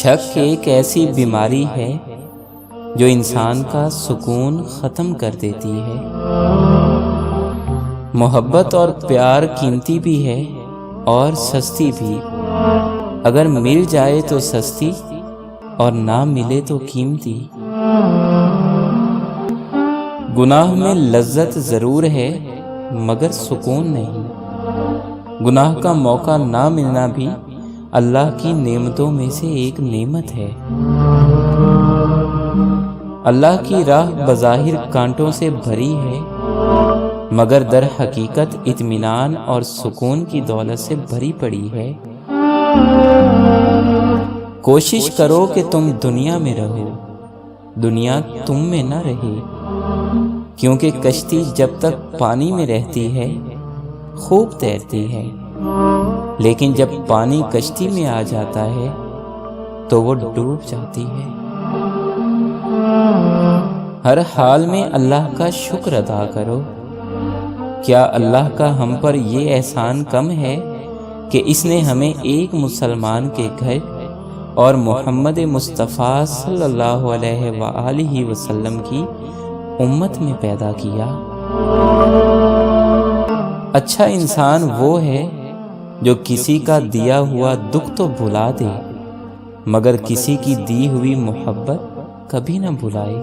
شک ایک ایسی بیماری ہے جو انسان کا سکون ختم کر دیتی ہے۔ محبت اور پیار قیمتی بھی ہے اور سستی بھی، اگر مل جائے تو سستی اور نہ ملے تو قیمتی۔ گناہ میں لذت ضرور ہے مگر سکون نہیں۔ گناہ کا موقع نہ ملنا بھی اللہ کی نعمتوں میں سے ایک نعمت ہے۔ اللہ کی راہ بظاہر کانٹوں سے بھری ہے مگر در حقیقت اطمینان اور سکون کی دولت سے بھری پڑی ہے۔ کوشش کرو کہ تم دنیا میں رہو، دنیا تم میں نہ رہے، کیونکہ کشتی جب تک پانی میں رہتی ہے خوب تیرتی ہے، لیکن جب پانی کشتی میں آ جاتا ہے تو وہ ڈوب جاتی ہے۔ ہر حال میں اللہ کا شکر ادا کرو۔ کیا اللہ کا ہم پر یہ احسان کم ہے کہ اس نے ہمیں ایک مسلمان کے گھر اور محمد مصطفیٰ صلی اللہ علیہ وآلہ وسلم کی امت میں پیدا کیا؟ اچھا انسان وہ ہے جو کسی کا دیا ہوا دکھ تو بھلا دے مگر کسی کی دی ہوئی محبت کبھی نہ بھلائے۔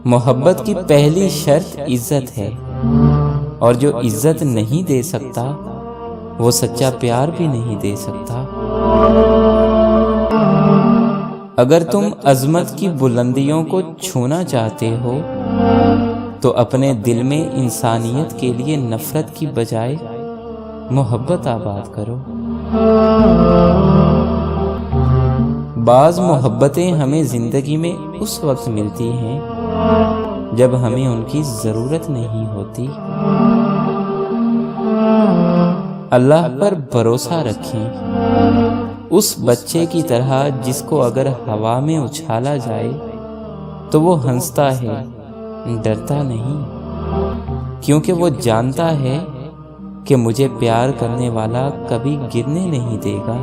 محبت کی پہلی شرط عزت ہے، اور جو عزت نہیں دے سکتا وہ سچا پیار بھی نہیں دے سکتا۔ اگر تم عظمت کی بلندیوں کو چھونا چاہتے ہو تو اپنے دل میں انسانیت کے لیے نفرت کی بجائے محبت آباد کرو۔ بعض محبتیں ہمیں زندگی میں اس وقت ملتی ہیں جب ہمیں ان کی ضرورت نہیں ہوتی۔ اللہ پر بھروسہ رکھیں، اس بچے کی طرح جس کو اگر ہوا میں اچھالا جائے تو وہ ہنستا ہے، ڈرتا نہیں، کیونکہ وہ جانتا ہے کہ مجھے پیار کرنے والا کبھی گرنے نہیں دے گا۔